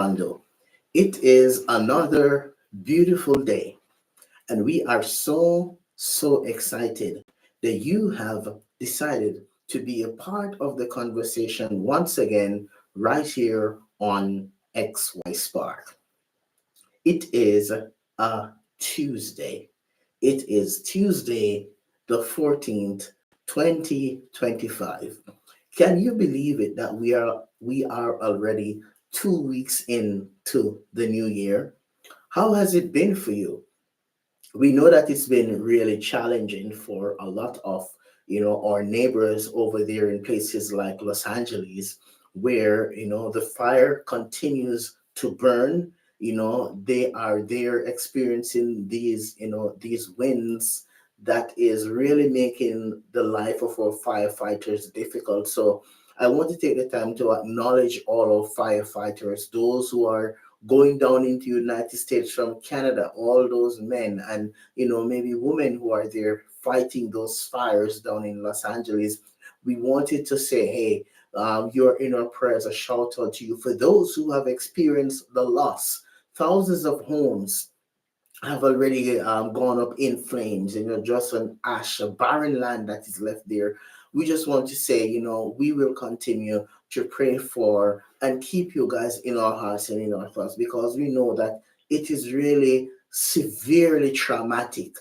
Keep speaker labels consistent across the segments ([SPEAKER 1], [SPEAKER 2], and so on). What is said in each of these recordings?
[SPEAKER 1] Rolando. It is another beautiful day, and we are so excited that you have decided to be a part of the conversation once again, right here on XY Spark. It is a Tuesday. It is Tuesday, the 14th, 2025. Can you believe it that we are already 2 weeks into the new year? How has it been for you? We know that it's been really challenging for a lot of our neighbors over there in places like Los Angeles, where the fire continues to burn. They are there experiencing these winds that is really making the life of our firefighters difficult. So I want to take the time to acknowledge all our firefighters, those who are going down into United States from Canada, all those men and maybe women who are there fighting those fires down in Los Angeles. We wanted to say, hey, you're in our prayers. A shout out to you for those who have experienced the loss. Thousands of homes have already gone up in flames, just an ash, a barren land that is left there. We just want to say, we will continue to pray for and keep you guys in our hearts and in our thoughts, because we know that it is really severely traumatic,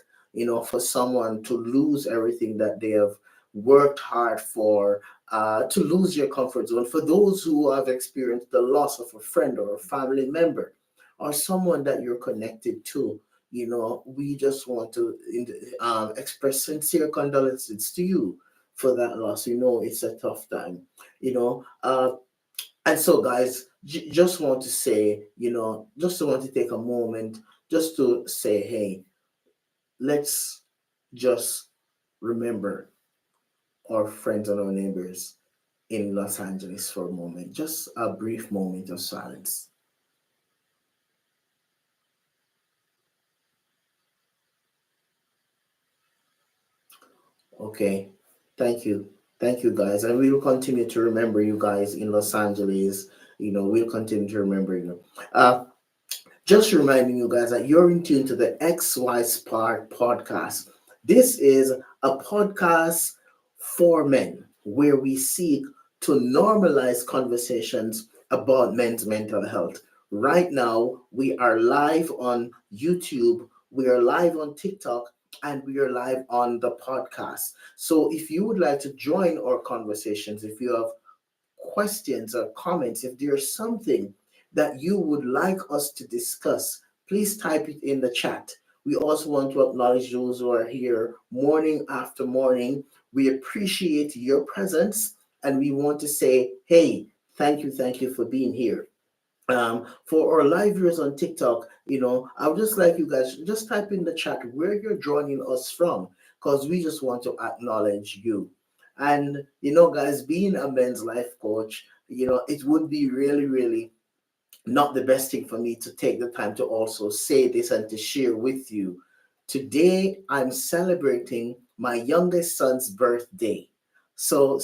[SPEAKER 1] for someone to lose everything that they have worked hard for, to lose your comfort zone. For those who have experienced the loss of a friend or a family member or someone that you're connected to, we just want to express sincere condolences to you for that loss. It's a tough time, you know. And so, guys, just want to say, just want to take a moment just to say, hey, let's just remember our friends and our neighbors in Los Angeles for a moment, just a brief moment of silence. Okay, thank you. Thank you, guys. And we will continue to remember you guys in Los Angeles. We'll continue to remember you. Uh, just reminding you guys that you're in tune to the XY Spark podcast. This is a podcast for men where we seek to normalize conversations about men's mental health. Right now, we are live on YouTube, we are live on TikTok, and we are live on the podcast. So if you would like to join our conversations, if you have questions or comments, if there's something that you would like us to discuss, please type it in the chat. We also want to acknowledge those who are here morning after morning. We appreciate your presence, and we want to say, hey, thank you for being here. For our live viewers on TikTok, I would just like you guys just type in the chat where you're joining us from, because we just want to acknowledge you. And guys, being a men's life coach, it would be really, really not the best thing for me to take the time to also say this and to share with you. Today, I'm celebrating my youngest son's birthday. So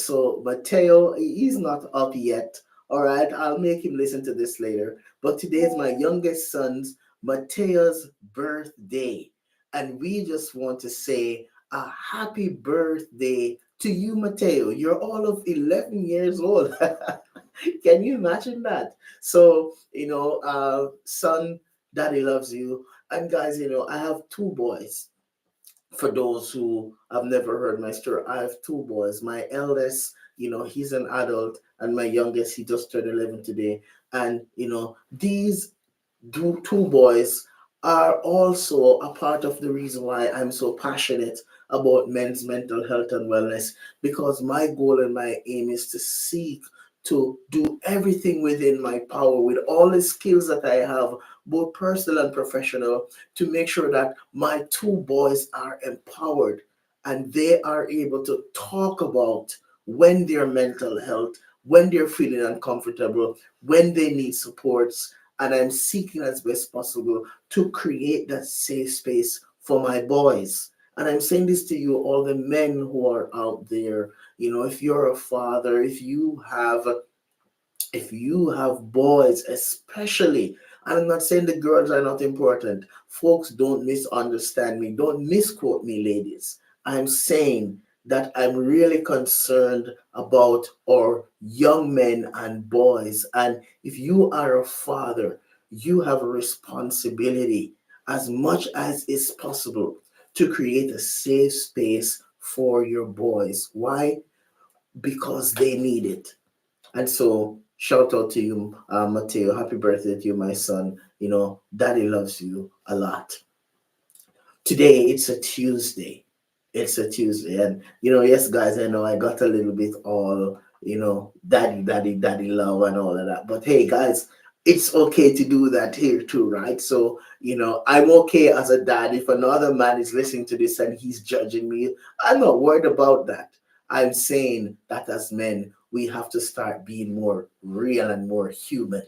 [SPEAKER 1] Mateo, he's not up yet. All right, I'll make him listen to this later. But today is my youngest son's, Mateo's birthday. And we just want to say a happy birthday to you, Mateo. You're all of 11 years old. Can you imagine that? So, son, daddy loves you. And guys, I have two boys. For those who have never heard my story, I have two boys. My eldest, he's an adult, and my youngest, he just turned 11 today. And, these two boys are also a part of the reason why I'm so passionate about men's mental health and wellness, because my goal and my aim is to seek to do everything within my power with all the skills that I have, both personal and professional, to make sure that my two boys are empowered and they are able to talk about when their mental health, when they're feeling uncomfortable, when they need supports. And I'm seeking as best possible to create that safe space for my boys. And I'm saying this to you, all the men who are out there. If you're a father, if you have if you have boys, especially, and I'm not saying the girls are not important. Folks, don't misunderstand me. Don't misquote me, ladies. I'm saying that I'm really concerned about our young men and boys. And if you are a father, you have a responsibility as much as is possible to create a safe space for your boys. Why? Because they need it. And so, shout out to you, Mateo. Happy birthday to you, my son. Daddy loves you a lot. Today, it's a Tuesday. It's a Tuesday. And, yes, guys, I know I got a little bit all, daddy, daddy, daddy love and all of that. But hey, guys, it's okay to do that here too, right? So, I'm okay as a dad. If another man is listening to this and he's judging me, I'm not worried about that. I'm saying that as men, we have to start being more real and more human,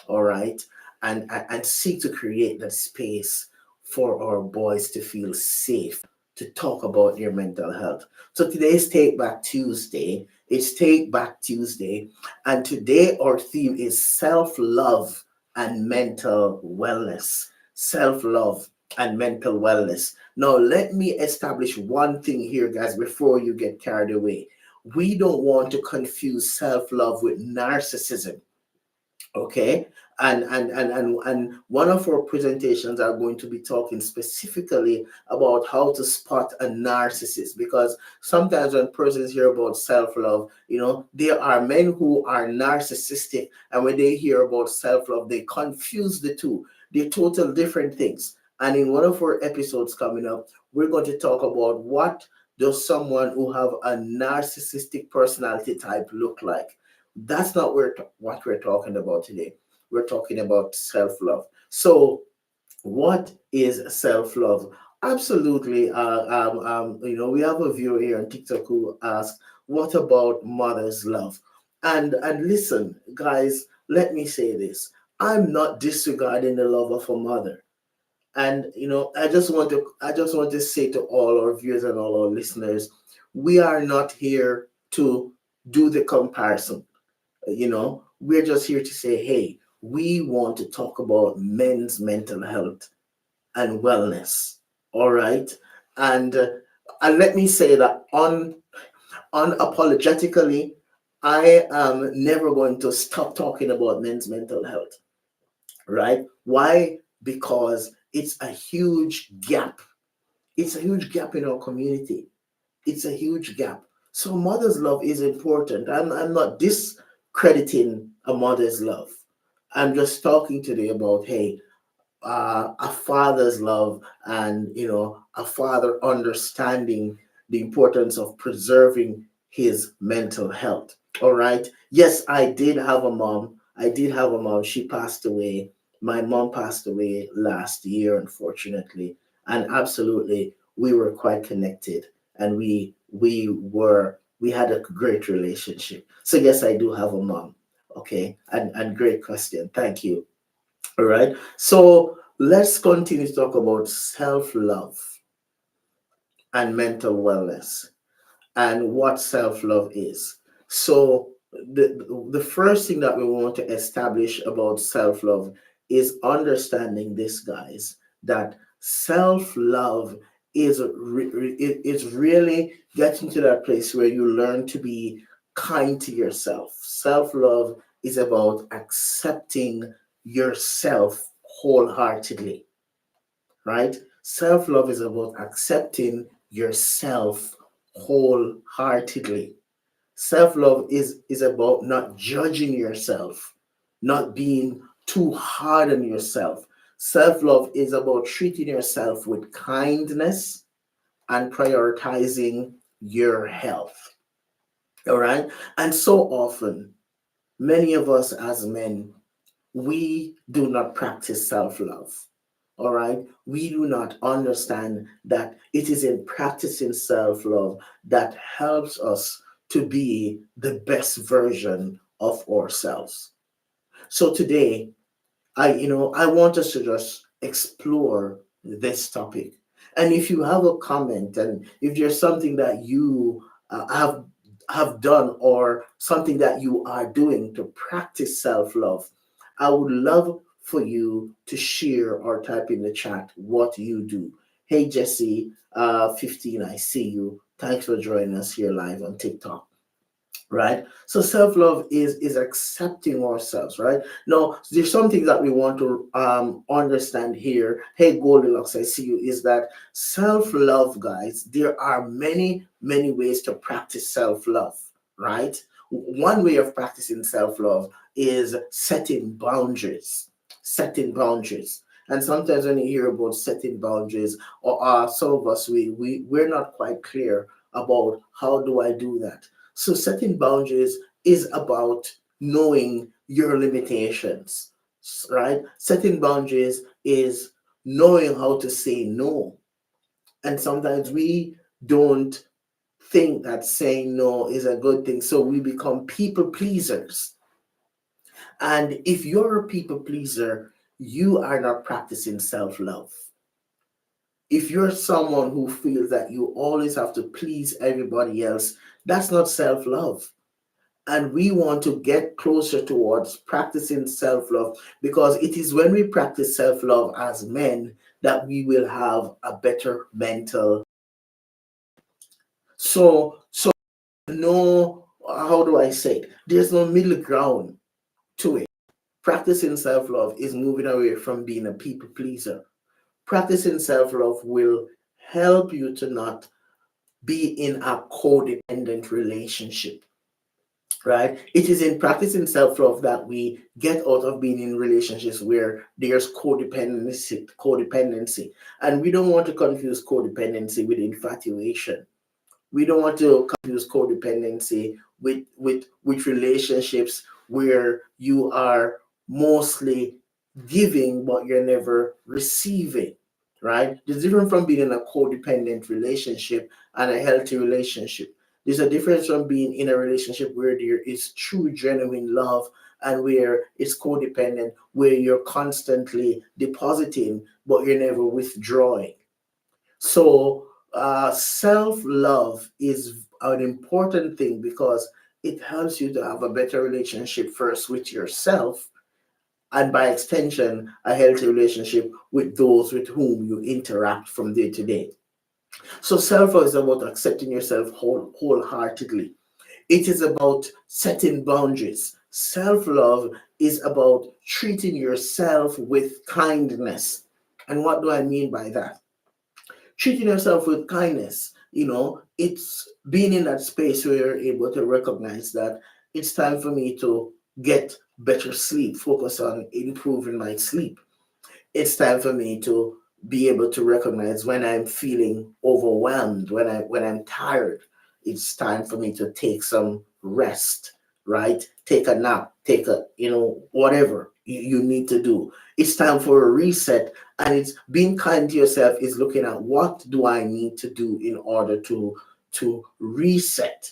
[SPEAKER 1] all right? And seek to create that space for our boys to feel safe to talk about their mental health. So today's Take Back Tuesday. It's Take Back Tuesday. And today our theme is self love and mental wellness. Self love and mental wellness. Now, let me establish one thing here, guys, before you get carried away. We don't want to confuse self love with narcissism. Okay. And one of our presentations are going to be talking specifically about how to spot a narcissist, because sometimes when persons hear about self-love, there are men who are narcissistic, and when they hear about self-love, they confuse the two. They're total different things. And in one of our episodes coming up, we're going to talk about what does someone who have a narcissistic personality type look like. That's not what we're talking about today. We're talking about self love. So, what is self love? Absolutely. We have a viewer here on TikTok who asked, "What about mother's love?" And listen, guys, let me say this: I'm not disregarding the love of a mother. And I just want to say to all our viewers and all our listeners, we are not here to do the comparison. We're just here to say, hey, we want to talk about men's mental health and wellness. All right. And uh, and let me say that unapologetically, I am never going to stop talking about men's mental health. Right? Why? Because it's a huge gap. It's a huge gap in our community. It's a huge gap. So mother's love is important. I'm not discrediting a mother's love. I'm just talking today about, hey, a father's love, and a father understanding the importance of preserving his mental health. All right. Yes, I did have a mom. She passed away. My mom passed away last year, unfortunately. And absolutely, we were quite connected, and we had a great relationship. So yes, I do have a mom. Okay. And great question. Thank you. All right. So let's continue to talk about self love and mental wellness and what self love is. So, the first thing that we want to establish about self love is understanding this, guys, that self love is really getting to that place where you learn to be kind to yourself. Self love is about accepting yourself wholeheartedly, right? Self love is about accepting yourself wholeheartedly. Self love is about not judging yourself, not being too hard on yourself. Self love is about treating yourself with kindness and prioritizing your health. All right. And so often, many of us as men, we do not practice self love. All right. We do not understand that it is in practicing self love that helps us to be the best version of ourselves. So today, I want us to just explore this topic. And if you have a comment, and if there's something that you have have done or something that you are doing to practice self love, I would love for you to share or type in the chat what you do. Hey, Jesse, 15, I see you. Thanks for joining us here live on TikTok. Right, so self-love is accepting ourselves. Right, now there's something that we want to understand here. Hey, Goldilocks, I see you. Is that self-love, guys? There are many ways to practice self-love. Right, one way of practicing self-love is setting boundaries. And sometimes when you hear about setting boundaries, or some of us, we're not quite clear about how do I do that. So setting boundaries is about knowing your limitations, right? Setting boundaries is knowing how to say no. And sometimes we don't think that saying no is a good thing. So we become people pleasers. And if you're a people pleaser, you are not practicing self love. If you're someone who feels that you always have to please everybody else, that's not self love. And we want to get closer towards practicing self love, because it is when we practice self love as men that we will have a better mental. So no, how do I say it? There's no middle ground to it. Practicing self love is moving away from being a people pleaser. Practicing self love will help you to not be in a codependent relationship. Right, it is in practicing self-love that we get out of being in relationships where there's codependency, and we don't want to confuse codependency with infatuation. We don't want to confuse codependency with relationships where you are mostly giving but you're never receiving. Right, there's different from being in a codependent relationship and a healthy relationship. There's a difference from being in a relationship where there is true genuine love and where it's codependent, where you're constantly depositing but you're never withdrawing. So, self love is an important thing because it helps you to have a better relationship first with yourself, and by extension, a healthy relationship with those with whom you interact from day to day. So, self love is about accepting yourself wholeheartedly. It is about setting boundaries. Self love is about treating yourself with kindness. And what do I mean by that? Treating yourself with kindness. It's being in that space where you're able to recognize that it's time for me to get better sleep, focus on improving my sleep. It's time for me to be able to recognize when I'm feeling overwhelmed, when I'm tired. It's time for me to take some rest, right? Take a nap, take a, whatever you need to do. It's time for a reset. And it's being kind to yourself is looking at what do I need to do in order to reset,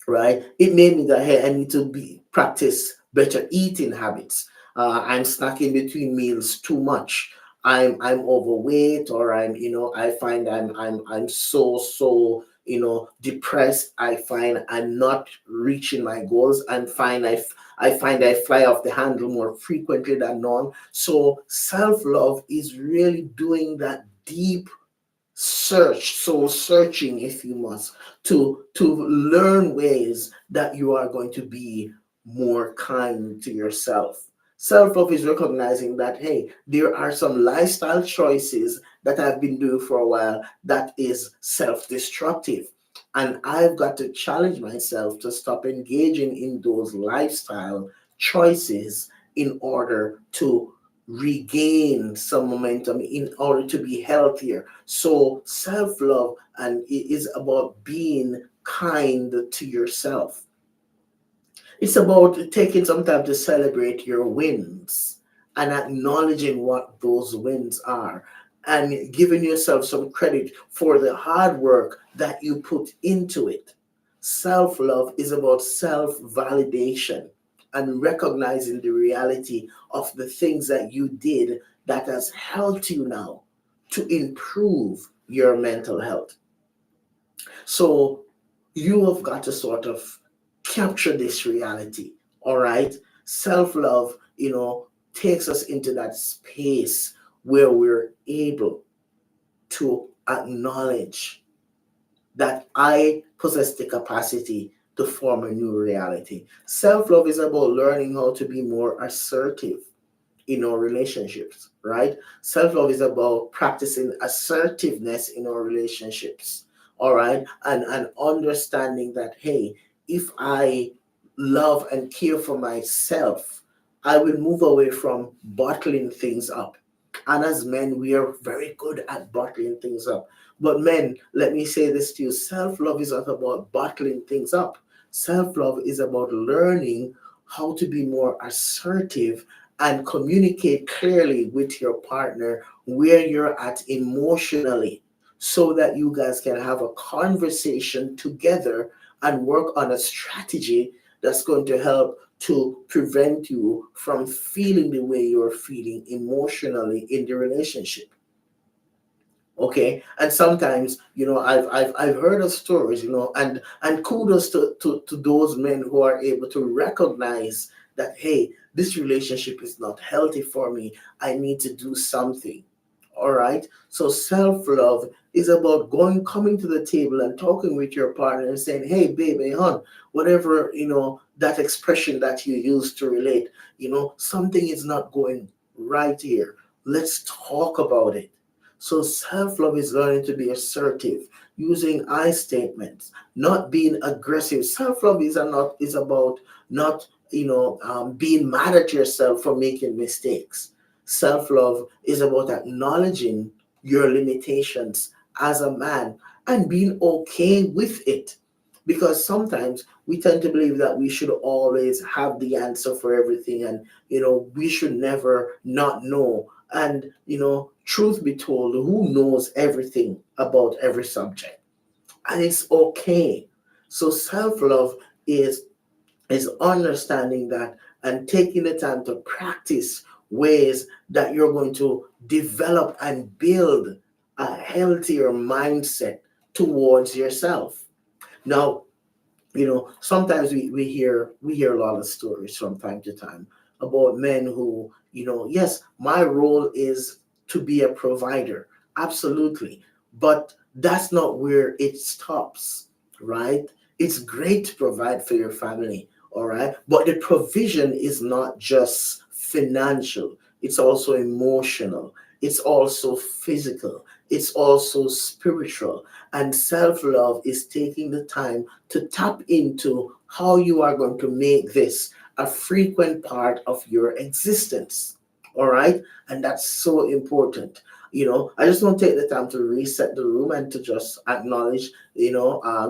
[SPEAKER 1] right? It made me that, hey, I need to be practice better eating habits. I'm snacking between meals too much. I'm overweight, or I find I'm so depressed. I find I'm not reaching my goals. I find I fly off the handle more frequently than norm. So self love is really doing that deep soul searching, if you must, to learn ways that you are going to be more kind to yourself. Self-love is recognizing that, hey, there are some lifestyle choices that I've been doing for a while that is self-destructive, and I've got to challenge myself to stop engaging in those lifestyle choices in order to regain some momentum, in order to be healthier. So self-love and it is about being kind to yourself. It's about taking some time to celebrate your wins and acknowledging what those wins are, and giving yourself some credit for the hard work that you put into it. Self love is about self validation and recognizing the reality of the things that you did that has helped you now to improve your mental health. So, you have got to sort of capture this reality. All right. Self love, takes us into that space where we're able to acknowledge that I possess the capacity to form a new reality. Self love is about learning how to be more assertive in our relationships, right? Self love is about practicing assertiveness in our relationships, all right? And understanding that, hey, if I love and care for myself, I will move away from bottling things up. And as men, we are very good at bottling things up. But men, let me say this to you, self love is not about bottling things up. Self love is about learning how to be more assertive and communicate clearly with your partner where you're at emotionally so that you guys can have a conversation together and work on a strategy that's going to help to prevent you from feeling the way you're feeling emotionally in the relationship. Okay, and sometimes, I've heard of stories, and kudos to those men who are able to recognize that, hey, this relationship is not healthy for me, I need to do something. All right, so self-love is about coming to the table and talking with your partner and saying, hey baby, hon, whatever, that expression that you use to relate, something is not going right here, let's talk about it. So self-love is learning to be assertive, using I statements, not being aggressive. Self-love is about not being mad at yourself for making mistakes. Self-love is about acknowledging your limitations as a man and being okay with it. Because sometimes we tend to believe that we should always have the answer for everything, and we should never not know. And truth be told, who knows everything about every subject? And it's okay. So self-love is understanding that and taking the time to practice ways that you're going to develop and build a healthier mindset towards yourself. Now, sometimes we hear a lot of stories from time to time about men who, yes, my role is to be a provider, absolutely, but that's not where it stops, right? It's great to provide for your family, all right, but the provision is not just financial, it's also emotional, it's also physical, it's also spiritual. And self-love is taking the time to tap into how you are going to make this a frequent part of your existence. All right. And that's so important. I just want to take the time to reset the room and to just acknowledge,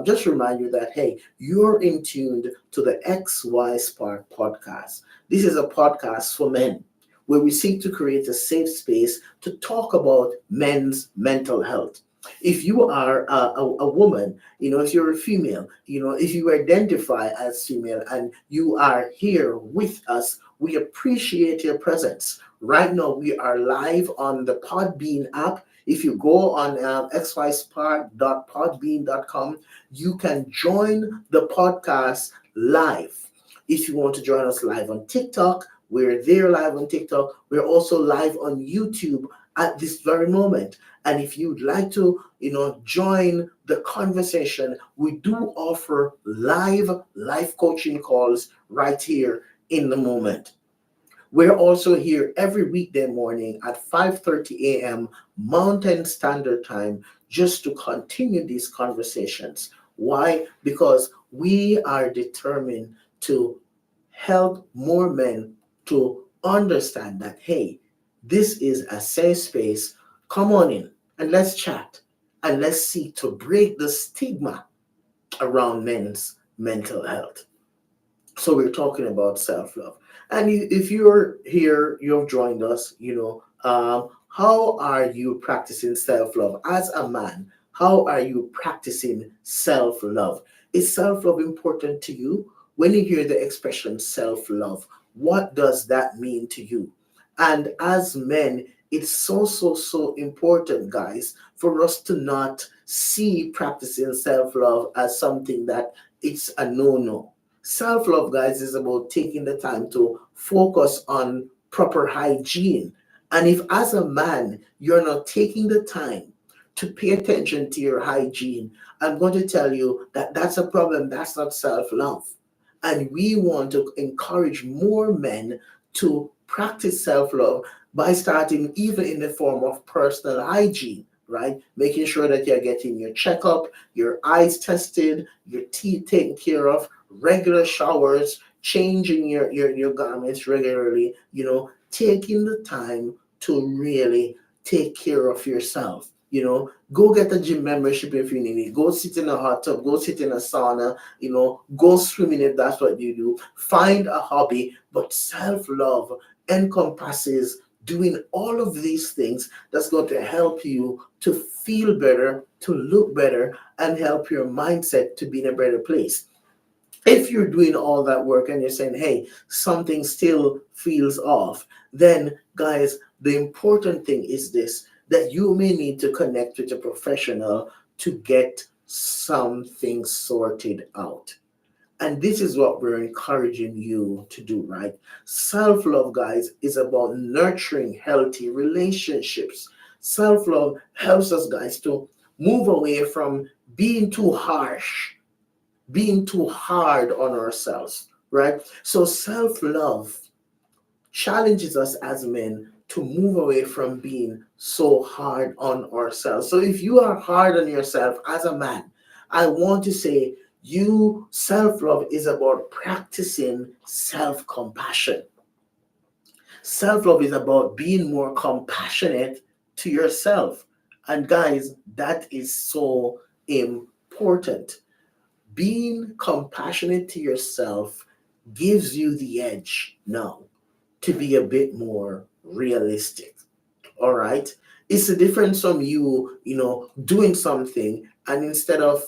[SPEAKER 1] just remind you that, hey, you're in tuned to the XY Spark podcast. This is a podcast for men where we seek to create a safe space to talk about men's mental health. If you are a woman, if you're a female, if you identify as female and you are here with us, we appreciate your presence. Right now, we are live on the Podbean app. If you go on xyspark.podbean.com, you can join the podcast live. If you want to join us live on TikTok, we're there live on TikTok. We're also live on YouTube at this very moment. And if you'd like to, join the conversation, we do offer live coaching calls right here in the moment. We're also here every weekday morning at 5:30 a.m. Mountain Standard Time just to continue these conversations. Why? Because we are determined to help more men to understand that, hey, this is a safe space. Come on in and let's chat and let's seek to break the stigma around men's mental health. So we're talking about self-love. And if you're here, you've joined us, how are you practicing self-love as a man? How are you practicing self-love? Is self-love important to you? When you hear the expression self-love, what does that mean to you? And as men, it's so important, guys, for us to not see practicing self-love as something that it's a no-no. Self-love, guys, is about taking the time to focus on proper hygiene. And if as a man you're not taking the time to pay attention to your hygiene, I'm going to tell you that that's a problem. That's not self-love. And we want to encourage more men to practice self-love by starting even in the form of personal hygiene, right? Making sure that you're getting your checkup, your eyes tested, your teeth taken care of, regular showers, changing your garments regularly, taking the time to really take care of yourself. Go get a gym membership if you need it. Go sit in a hot tub, go sit in a sauna, go swimming if that's what you do. Find a hobby, but self-love encompasses doing all of these things that's going to help you to feel better, to look better, and help your mindset to be in a better place. If you're doing all that work and you're saying, hey, something still feels off, then guys, the important thing is this, that you may need to connect with a professional to get something sorted out. And this is what we're encouraging you to do, right? Self love, guys, is about nurturing healthy relationships. Self love helps us, guys, to move away from being too harsh, being too hard on ourselves, right? So self love challenges us as men to move away from being so hard on ourselves. So if you are hard on yourself as a man, I want to say you self love is about practicing self compassion. Self love is about being more compassionate to yourself. And guys, that is so important. Being compassionate to yourself gives you the edge now to be a bit more realistic. All right. It's a difference from doing something, and instead of,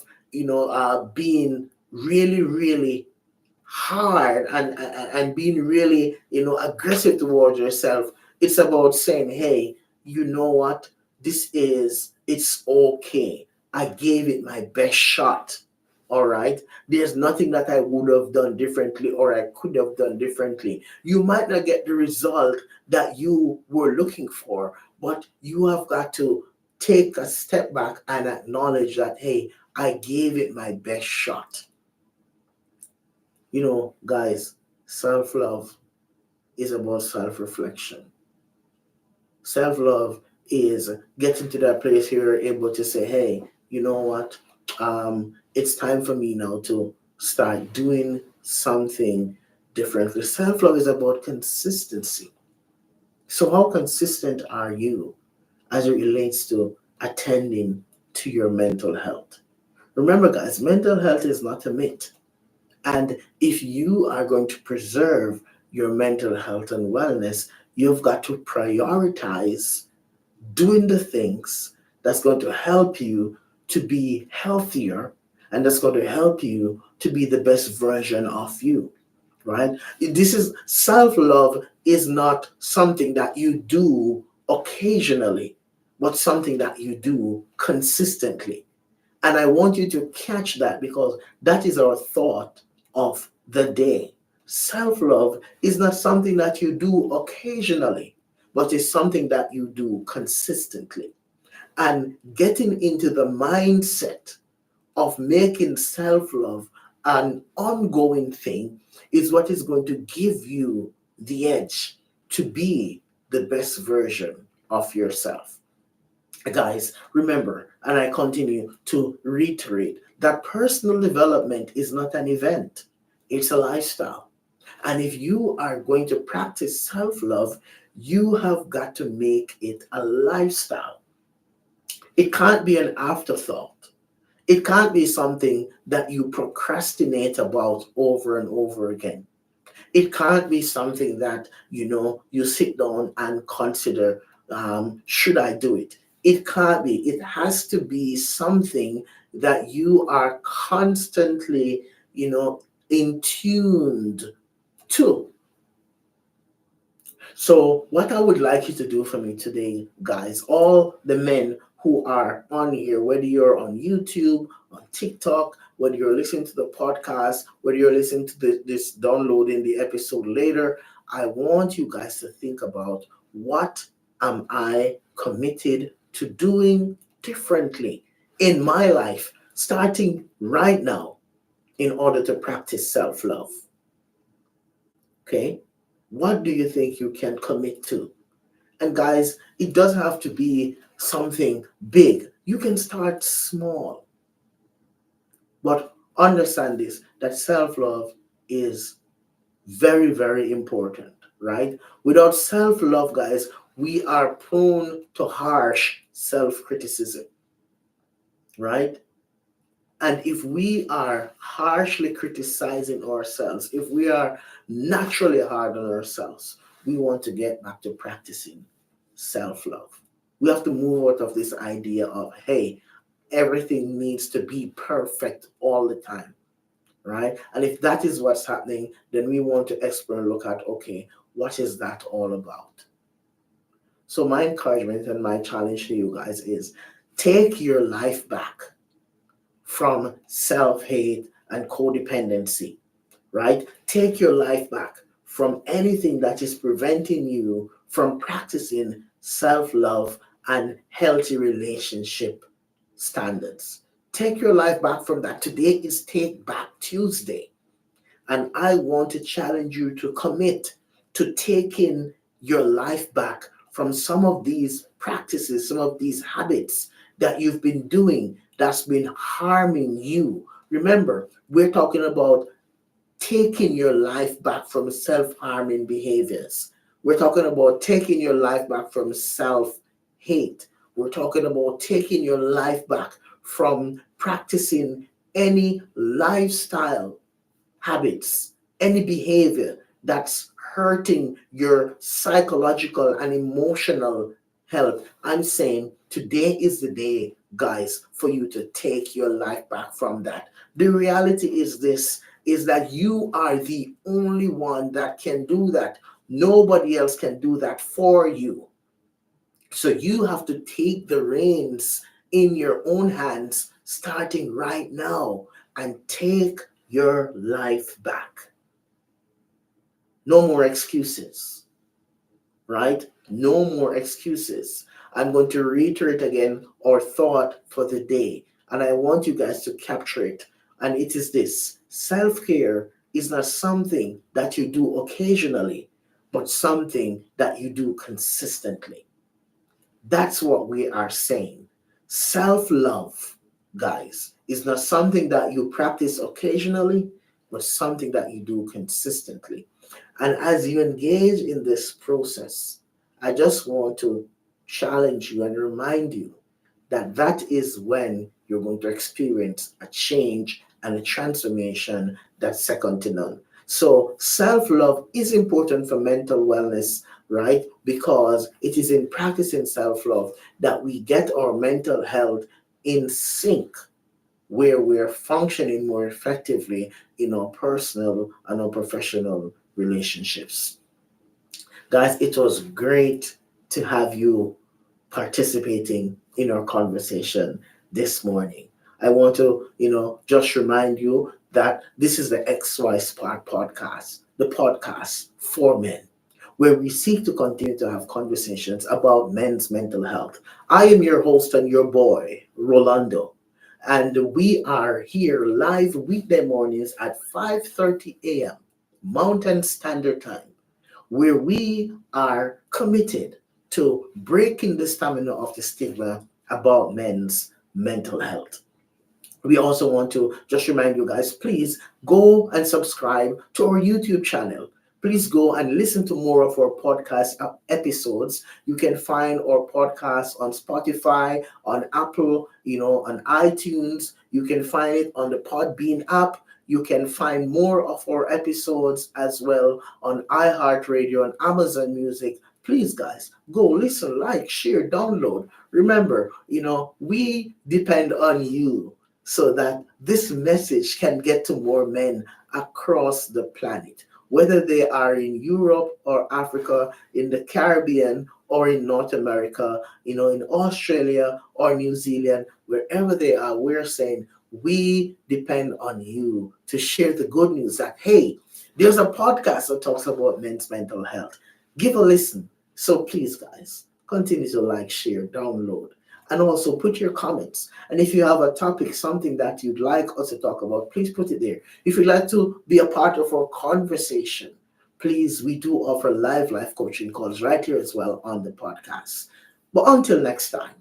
[SPEAKER 1] being really, really hard and being really, aggressive towards yourself, it's about saying, hey, you know what? It's okay. I gave it my best shot. All right. There's nothing that I would have done differently or I could have done differently. You might not get the result that you were looking for, but you have got to take a step back and acknowledge that, hey, I gave it my best shot. Guys, self love is about self reflection. Self love is getting to that place where you're able to say, hey, you know what? It's time for me now to start doing something differently. Self love is about consistency. So, how consistent are you as it relates to attending to your mental health? Remember, guys, mental health is not a myth. And if you are going to preserve your mental health and wellness, you've got to prioritize doing the things that's going to help you to be healthier and that's going to help you to be the best version of you, right? This is self-love is not something that you do occasionally, but something that you do consistently. And I want you to catch that because that is our thought of the day. Self love is not something that you do occasionally, but it's something that you do consistently. And getting into the mindset of making self love an ongoing thing is what is going to give you the edge to be the best version of yourself. Guys, remember, and I continue to reiterate, that personal development is not an event, it's a lifestyle. And if you are going to practice self love, you have got to make it a lifestyle. It can't be an afterthought. It can't be something that you procrastinate about over and over again. It can't be something that you sit down and consider, should I do it? It can't be. It has to be something that you are constantly in tuned to. So what I would like you to do for me today, guys, all the men who are on here, whether you're on YouTube, on TikTok, whether you're listening to the podcast, whether you're listening to this downloading the episode later, I want you guys to think about, what am I committed to doing differently in my life, starting right now, in order to practice self love? Okay? What do you think you can commit to? And guys, it doesn't have to be something big. You can start small. But understand this, that self love is very, very important, right? Without self love, guys, we are prone to harsh self criticism, right? And if we are harshly criticizing ourselves, if we are naturally hard on ourselves, we want to get back to practicing self love. We have to move out of this idea of, hey, everything needs to be perfect all the time, right? And if that is what's happening, then we want to explore and look at, okay, what is that all about? So, my encouragement and my challenge to you guys is, take your life back from self hate and codependency, right? Take your life back from anything that is preventing you from practicing self love and healthy relationship standards. Take your life back from that. Today is Take Back Tuesday. And I want to challenge you to commit to taking your life back from some of these practices, some of these habits that you've been doing that's been harming you. Remember, we're talking about taking your life back from self harming behaviors. We're talking about taking your life back from self hate. We're talking about taking your life back from practicing any lifestyle habits, any behavior that's hurting your psychological and emotional health. I'm saying today is the day, guys, for you to take your life back from that. The reality is this, is that you are the only one that can do that. Nobody else can do that for you. So you have to take the reins in your own hands, starting right now, and take your life back. No more excuses, right? No more excuses. I'm going to reiterate again our thought for the day, and I want you guys to capture it. And it is this: self care is not something that you do occasionally, but something that you do consistently. That's what we are saying. Self love, guys, is not something that you practice occasionally, but something that you do consistently. And as you engage in this process, I just want to challenge you and remind you that that is when you're going to experience a change and a transformation that's second to none. So, self love is important for mental wellness, right? Because it is in practicing self love that we get our mental health in sync, where we're functioning more effectively in our personal and our professional relationships. Guys, it was great to have you participating in our conversation this morning. I want to, just remind you that this is the XY Spark podcast, the podcast for men, where we seek to continue to have conversations about men's mental health. I am your host and your boy, Rolando, and we are here live weekday mornings at 5:30 a.m. Mountain Standard Time, where we are committed to breaking the stamina of the stigma about men's mental health. We also want to just remind you guys, please go and subscribe to our YouTube channel. Please go and listen to more of our podcast episodes. You can find our podcast on Spotify, on Apple, on iTunes. You can find it on the Podbean app. You can find more of our episodes as well on iHeartRadio and Amazon Music. Please, guys, go listen, like, share, download. Remember, we depend on you so that this message can get to more men across the planet, whether they are in Europe or Africa, in the Caribbean, or in North America, in Australia or New Zealand, wherever they are, we're saying we depend on you to share the good news that, hey, there's a podcast that talks about men's mental health. Give a listen. So please, guys, continue to like, share, download, and also put your comments. And if you have a topic, something that you'd like us to talk about, please put it there. If you'd like to be a part of our conversation, please, we do offer live life coaching calls right here as well on the podcast. But until next time,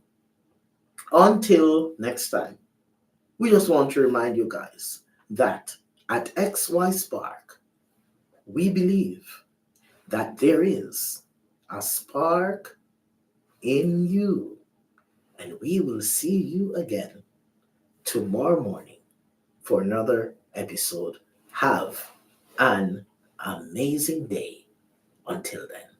[SPEAKER 1] we just want to remind you guys that at XY Spark, we believe that there is a spark in you. And we will see you again tomorrow morning for another episode. Have an amazing day. Until then.